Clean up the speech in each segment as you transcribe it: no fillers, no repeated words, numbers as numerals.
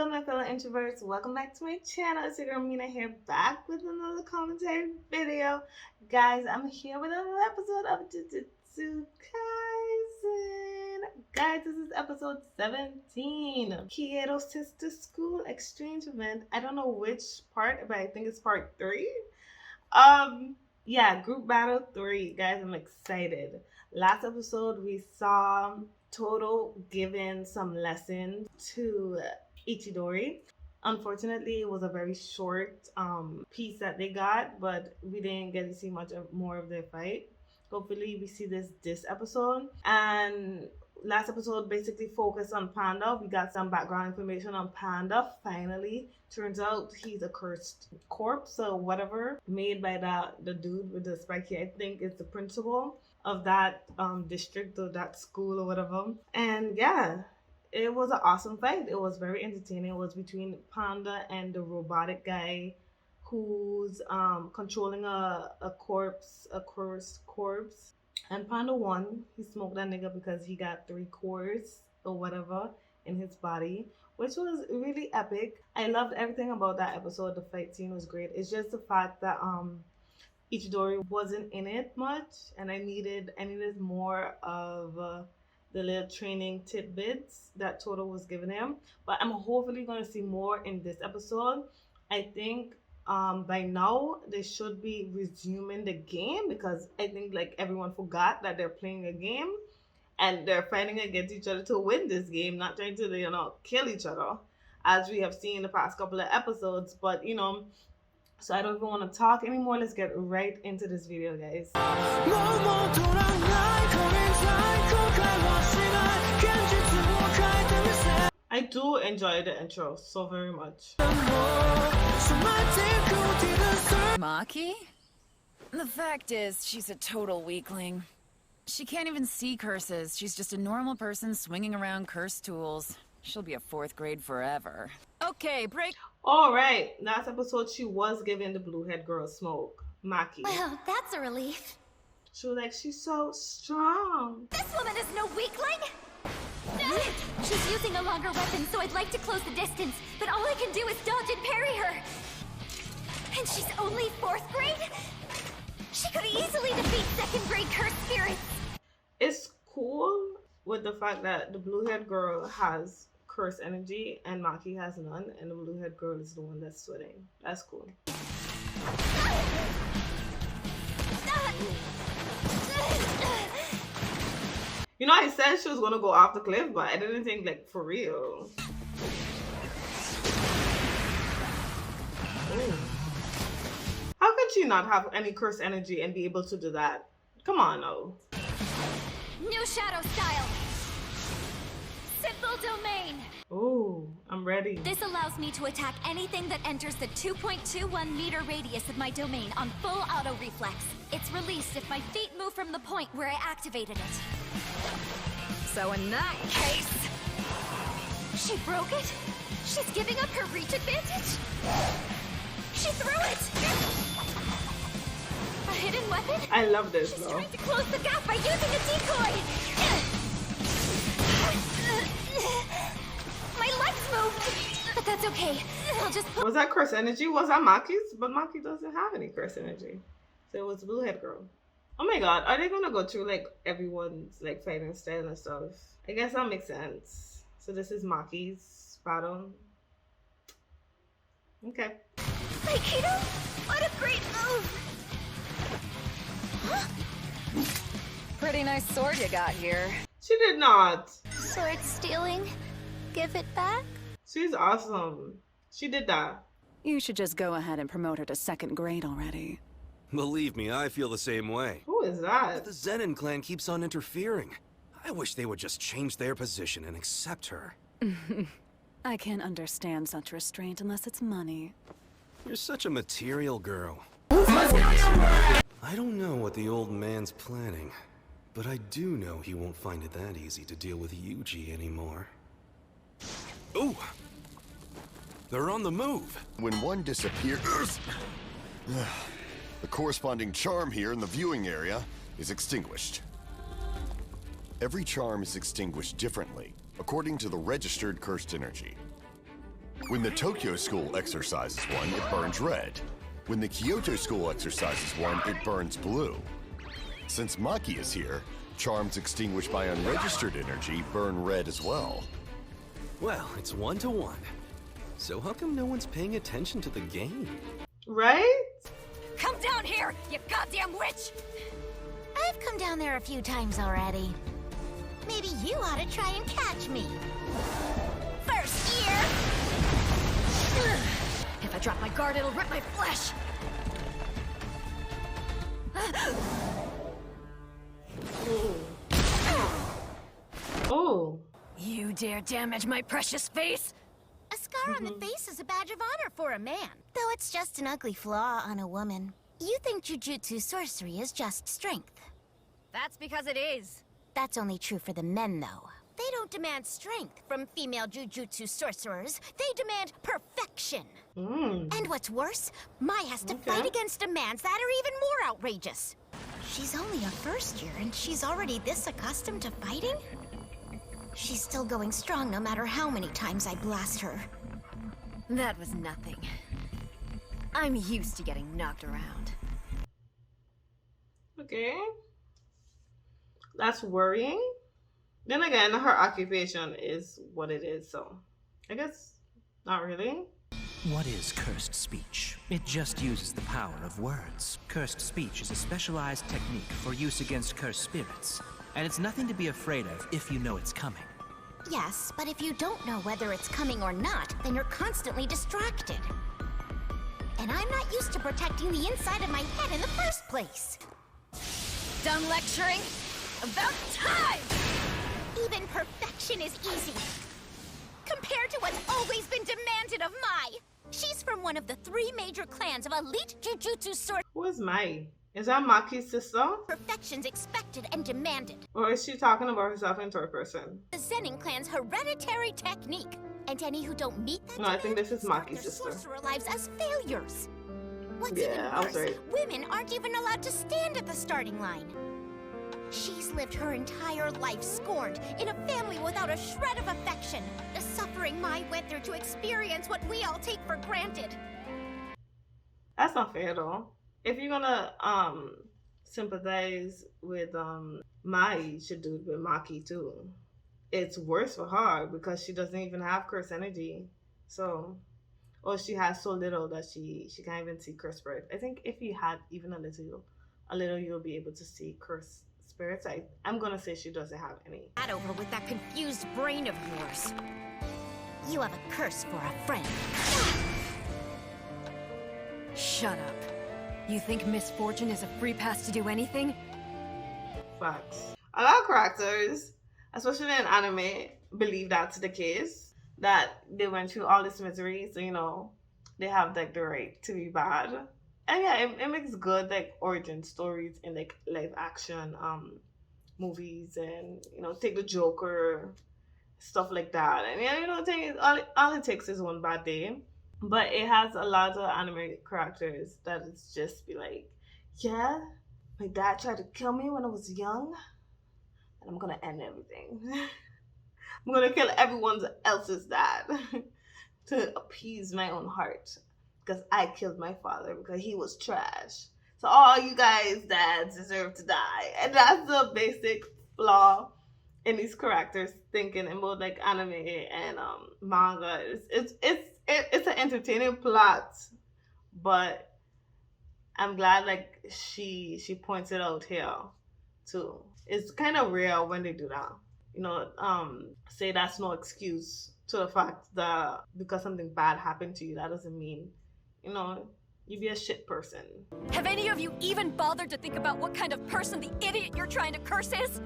good, my fellow introverts? Welcome back to my channel. It's your girl Minna here, back with another commentary video. Guys, I'm here with another episode of Jujutsu Kaisen. Guys, this is episode 17. Kyoto's Sister School Exchange Event. I don't know which part, but I think it's part 3. Yeah, group battle 3. Guys, I'm excited. Last episode, we saw Toto giving some lessons to Ichidori. Unfortunately, it was a very short piece that they got, but we didn't get to see much more of their fight. Hopefully, we see this episode. And last episode basically focused on Panda. We got some background information on Panda. Finally, turns out he's a cursed corpse or whatever, made by the dude with the spiky. I think it's the principal of that district or that school or whatever. And yeah, it was an awesome fight. It was very entertaining. It was between Panda and the robotic guy who's controlling a cursed corpse. And Panda won. He smoked that nigga because he got 3 cores or whatever in his body, which was really epic. I loved everything about that episode. The fight scene was great. It's just the fact that Ichidori wasn't in it much, and I needed more of the little training tidbits that Toto was giving him. But I'm hopefully going to see more in this episode. I think by now they should be resuming the game, because I think like everyone forgot that they're playing a game and they're fighting against each other to win this game, not trying to kill each other as we have seen in the past couple of episodes. But so I don't even want to talk anymore. Let's get right into this video, guys. I do enjoy the intro so very much. Maki? The fact is, she's a total weakling. She can't even see curses. She's just a normal person swinging around cursed tools. She'll be a 4th grade forever. Okay, break. All right, last episode she was giving the blue-head girl smoke, Maki. Well, that's a relief. She was like, she's so strong. This woman is no weakling! She's using a longer weapon, so I'd like to close the distance, but all I can do is dodge and parry her. And she's only 4th grade? She could easily defeat 2nd grade cursed spirits. It's cool with the fact that the blue-head girl has curse energy and Maki has none, and the blue-head girl is the one that's sweating. That's cool. I said she was gonna go off the cliff, but I didn't think like for real. Ooh. How could she not have any curse energy and be able to do that? Come on, no. New shadow style. Simple domain. Ooh, I'm ready. This allows me to attack anything that enters the 2.21 meter radius of my domain on full auto reflex. It's released if my feet move from the point where I activated it. So in that case... She broke it? She's giving up her reach advantage? She threw it! A hidden weapon? I love this, She's though. trying to close the gap by using a decoy! My legs moved! But that's okay. I'll just put... Was that curse energy? Was that Maki's? But Maki doesn't have any curse energy. So it was blue-head girl. Oh my god, are they gonna go through like everyone's like fighting style and stuff? I guess that makes sense. So this is Maki's battle. Okay. Aikido? What a great move! Huh? Pretty nice sword you got here. She did not. Sword stealing? Give it back? She's awesome. She did that. You should just go ahead and promote her to 2nd grade already. Believe me, I feel the same way. Who is that? But the Zenin clan keeps on interfering. I wish they would just change their position and accept her. I can't understand such restraint unless it's money. You're such a material girl. I don't know what the old man's planning, but I do know he won't find it that easy to deal with Yuji anymore. Ooh! They're on the move! When one disappears, the corresponding charm here in the viewing area is extinguished. Every charm is extinguished differently, according to the registered cursed energy. When the Tokyo school exercises one, it burns red. When the Kyoto school exercises one, it burns blue. Since Maki is here, charms extinguished by unregistered energy burn red as well. Well, it's 1-to-1. So how come no one's paying attention to the game? Right? Come down here, you goddamn witch! I've come down there a few times already. Maybe you ought to try and catch me. First year! If I drop my guard, it'll rip my flesh! Oh. You dare damage my precious face? A scar on the face is a badge of honor for a man. Though it's just an ugly flaw on a woman. You think Jujutsu sorcery is just strength. That's because it is. That's only true for the men, though. They don't demand strength from female Jujutsu sorcerers. They demand perfection. And what's worse, Mai has to fight against demands that are even more outrageous. She's only a first year, and she's already this accustomed to fighting? She's still going strong no matter how many times I blast her. That was nothing. I'm used to getting knocked around. Okay. That's worrying. Then again, her occupation is what it is, so I guess not really. What is cursed speech? It just uses the power of words. Cursed speech is a specialized technique for use against cursed spirits, and it's nothing to be afraid of if you know it's coming. Yes, but if you don't know whether it's coming or not, then you're constantly distracted. And I'm not used to protecting the inside of my head in the first place. Done lecturing? About time! Even perfection is easy. Compared to what's always been demanded of Mai. She's from one of the 3 major clans of elite Jujutsu sorcerers. Who is Mai? Is that Maki's sister? Perfection's expected and demanded. Or is she talking about herself in third person? The Zenin clan's hereditary technique. And any who don't meet that No, I think this is start Maki's their sister. sorcerer lives as failures. What's Yeah, even I was worse, right. women aren't even allowed to stand at the starting line. She's lived her entire life scorned, in a family without a shred of affection. The suffering Mai went through to experience what we all take for granted. That's not fair though. If you're gonna sympathize with Mai, you should do it with Maki too. It's worse for her because she doesn't even have curse energy. So, or she has so little that she can't even see curse spirit. I think if you had even a little you'll be able to see curse spirits. I'm gonna say she doesn't have any. That over with that confused brain of yours. You have a curse for a friend. Shut up. You think misfortune is a free pass to do anything? Facts. A lot of characters, especially in anime, believe that's the case. That they went through all this misery, so they have like the right to be bad. And yeah, it makes good like origin stories in like live action movies, and take the Joker, stuff like that. And all it takes is one bad day. But it has a lot of anime characters that it's just be like, yeah, my dad tried to kill me when I was young, and I'm gonna end everything. I'm gonna kill everyone else's dad to appease my own heart, because I killed my father because he was trash. So all you guys' dads deserve to die. And that's the basic flaw in these characters thinking about like anime and manga. It's an entertaining plot, but I'm glad like she points it out here too. It's kind of rare when they do that. Say that's no excuse to the fact that because something bad happened to you, that doesn't mean, you be a shit person. Have any of you even bothered to think about what kind of person the idiot you're trying to curse is?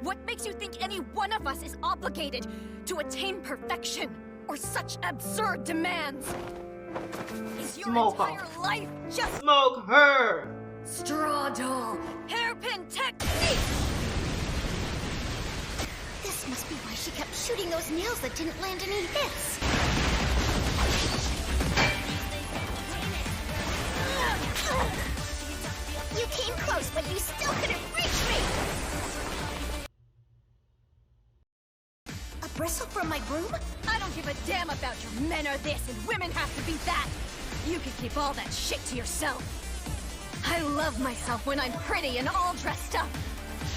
What makes you think any one of us is obligated to attain perfection or such absurd demands? Is your Smoke entire her. life just Smoke her! straw doll, hairpin technique? This must be why she kept shooting those nails that didn't land any hits. You came close, but you still couldn't reach me! A bristle from my broom? I don't don't give a damn about your men are this and women have to be that. You can keep all that shit to yourself. I love myself when I'm pretty and all dressed up.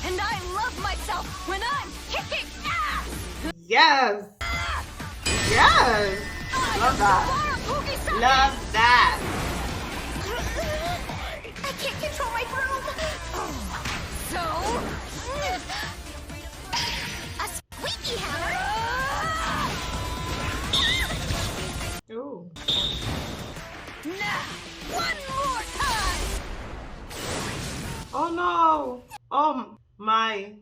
And I love myself when I'm kicking ass! Yes! Yes! Love that. Love that. I can't control my broom! So... a squeaky hammer? Ooh. Now, one more time! Oh no! Oh my.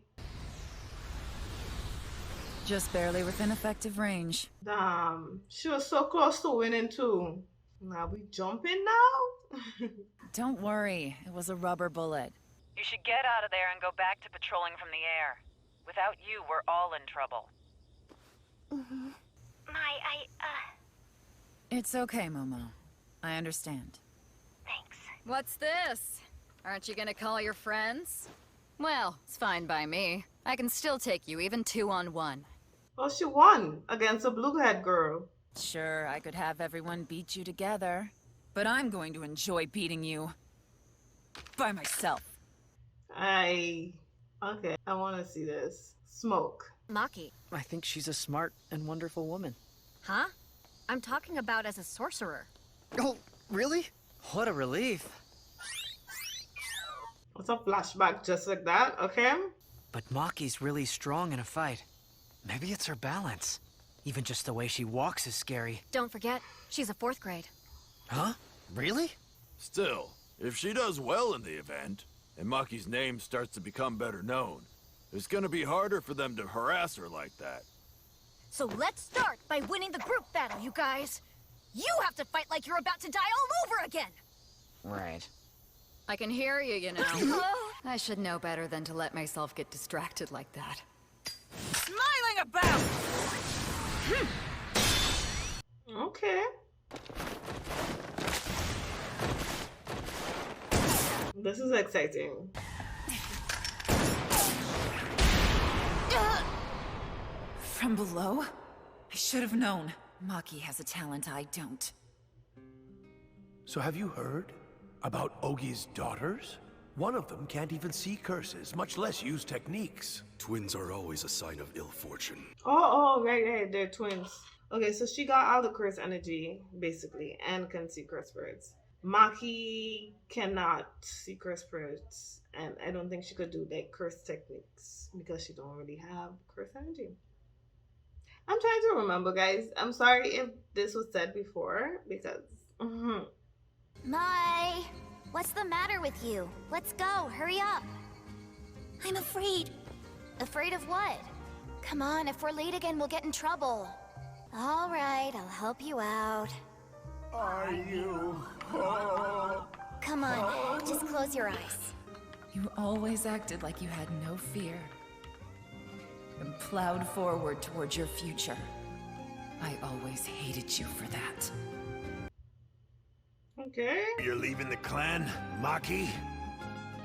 Just barely within effective range. Damn. She was so close to winning too. Now we jumping now? Don't worry, it was a rubber bullet. You should get out of there and go back to patrolling from the air. Without you, we're all in trouble. It's okay, Momo. I understand. Thanks. What's this? Aren't you gonna call your friends? Well, it's fine by me. I can still take you even 2-on-1. Well, she won against a blue-haired girl. Sure, I could have everyone beat you together. But I'm going to enjoy beating you. By myself. Okay, I want to see this. Smoke. Maki. I think she's a smart and wonderful woman. Huh? I'm talking about as a sorcerer. Oh, really? What a relief. What's a flashback just like that, okay? But Maki's really strong in a fight. Maybe it's her balance. Even just the way she walks is scary. Don't forget, she's a 4th grade. Huh? Really? Still, if she does well in the event, and Maki's name starts to become better known, it's gonna be harder for them to harass her like that. So let's start by winning the group battle, you guys! You have to fight like you're about to die all over again! Right. I can hear you, you know. I should know better than to let myself get distracted like that. Smiling about! Okay. This is exciting. From below? I should have known. Maki has a talent I don't. So have you heard about Ogi's daughters? One of them can't even see curses, much less use techniques. Twins are always a sign of ill fortune. Right, they're twins. Okay, so she got all the curse energy, basically, and can see curse spirits. Maki cannot see curse spirits, and I don't think she could do like curse techniques because she don't really have curse energy. I'm trying to remember, guys. I'm sorry if this was said before, because... Mai, what's the matter with you? Let's go, hurry up. I'm afraid. Afraid of what? Come on, if we're late again, we'll get in trouble. All right, I'll help you out. Are you? Come on, just close your eyes. You always acted like you had no fear. And plowed forward towards your future. I always hated you for that. Okay. You're leaving the clan, Maki?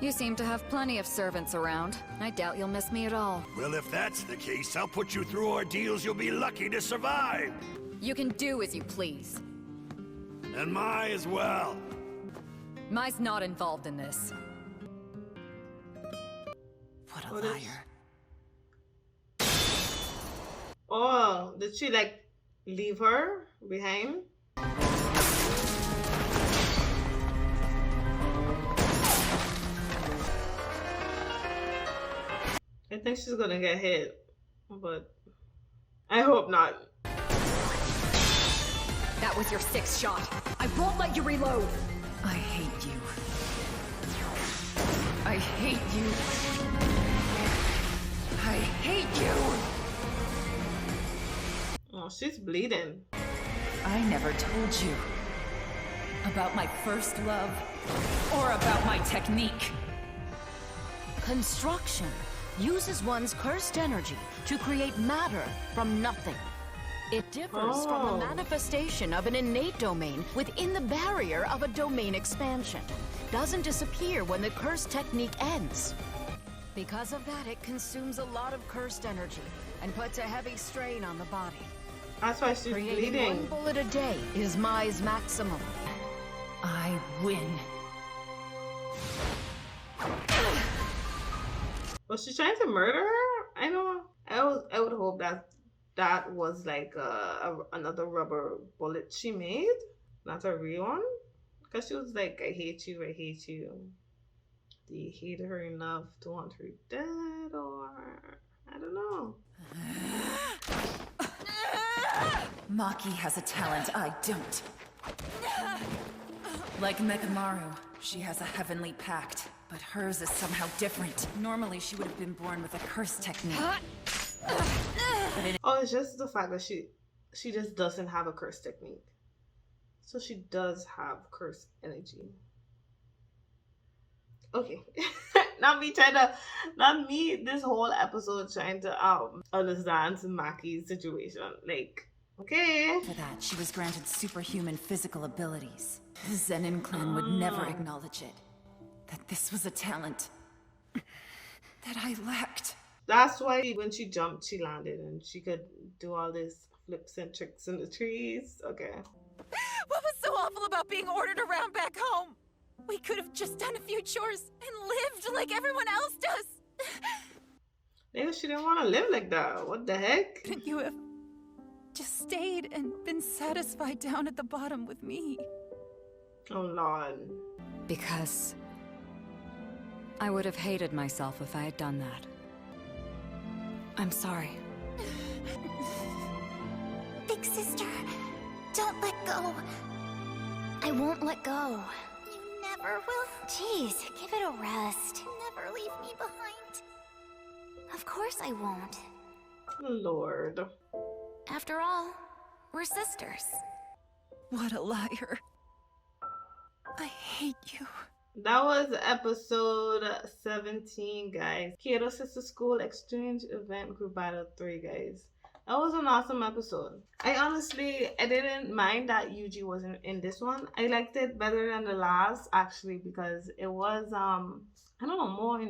You seem to have plenty of servants around. I doubt you'll miss me at all. Well, if that's the case, I'll put you through ordeals you'll be lucky to survive. You can do as you please. And Mai as well. Mai's not involved in this. What a What is- liar. Oh, did she like leave her behind? I think she's gonna get hit, but I hope not. That was your 6th shot. I won't let you reload. I hate you. I hate you. I hate you. Oh, she's bleeding. I never told you about my first love or about my technique. Construction uses one's cursed energy to create matter from nothing. It differs from the manifestation of an innate domain within the barrier of a domain expansion. Doesn't disappear when the curse technique ends. Because of that, it consumes a lot of cursed energy and puts a heavy strain on the body. That's why she's Creating bleeding. one bullet a day is Mai's maximum. I win. Was she trying to murder her? I know. I would hope that that was like another rubber bullet she made, not a real one. Because she was like, I hate you, I hate you. Do you hate her enough to want her dead, or I don't know. Maki has a talent I don't. Like Mekamaru, she has a heavenly pact, but hers is somehow different. Normally, she would have been born with a curse technique. Oh, it's just the fact that she just doesn't have a curse technique. So she does have curse energy. Okay. Not me this whole episode trying to understand Maki's situation. Like, okay. For that, she was granted superhuman physical abilities. The Zenin clan would never acknowledge it. That this was a talent that I lacked. That's why when she jumped, she landed and she could do all these flips and tricks in the trees. Okay. What was so awful about being ordered around back home? We could have just done a few chores and lived like everyone else does. Maybe she didn't want to live like that. What the heck? Couldn't you have just stayed and been satisfied down at the bottom with me? Oh, Lord. Because I would have hated myself if I had done that. I'm sorry. Big sister, don't let go. I won't let go. You never will? Jeez, give it a rest. Never leave me behind. Of course I won't. Lord. After all, we're sisters. What a liar. I hate you. That was episode 17, guys. Kyoto Sister School Exchange Event Group Battle 3, guys. That was an awesome episode. I didn't mind that Yuji wasn't in this one. I liked it better than the last, actually, because it was, I don't know, more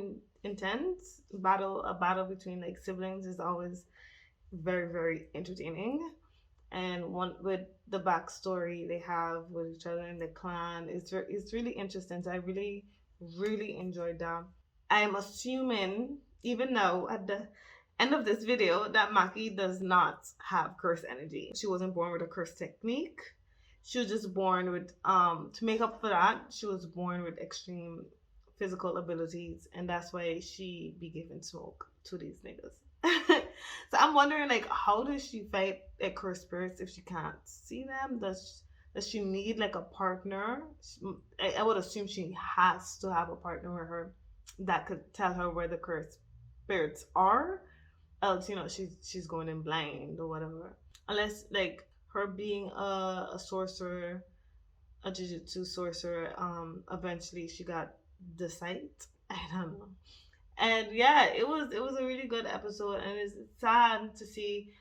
intense. A battle between, like, siblings is always very, very entertaining. And one with the backstory they have with each other in the clan, it's really interesting. So I really, really enjoyed that. I'm assuming, even now at the end of this video, that Maki does not have curse energy. She wasn't born with a curse technique. She was just born with, to make up for that, she was born with extreme physical abilities, and that's why she be giving smoke to these niggas. So I'm wondering, like, how does she fight like cursed spirits if she can't see them? Does she need like a partner? I would assume she has to have a partner with her that could tell her where the cursed spirits are. Else, you know, she's going in blind or whatever. Unless, like, her being a sorcerer, a Jujutsu sorcerer, eventually she got the sight. I don't know. And yeah, it was a really good episode, and it's sad to see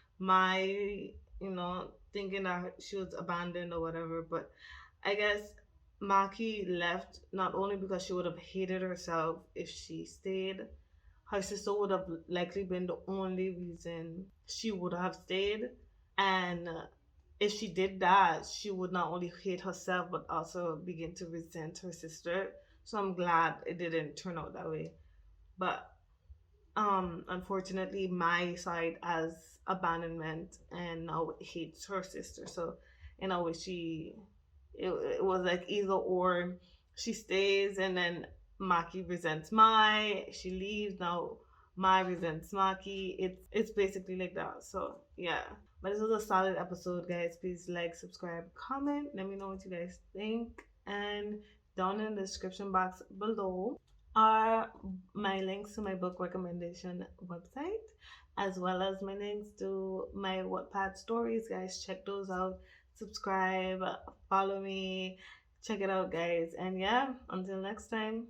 thinking that she was abandoned or whatever. But I guess Maki left not only because she would have hated herself if she stayed. Her sister would have likely been the only reason she would have stayed. And if she did that, she would not only hate herself, but also begin to resent her sister. So I'm glad it didn't turn out that way. But unfortunately, my side has abandonment and now hates her sister. So in a way, it was like either or. She stays and then Maki resents Mai. She leaves, now Mai resents Maki. It's basically like that. So yeah. But this was a solid episode, guys. Please like, subscribe, comment. Let me know what you guys think. And down in the description box below are my links to my book recommendation website, as well as my links to my Wattpad stories, guys. Check those out. Subscribe, follow me, check it out, guys. And yeah, until next time.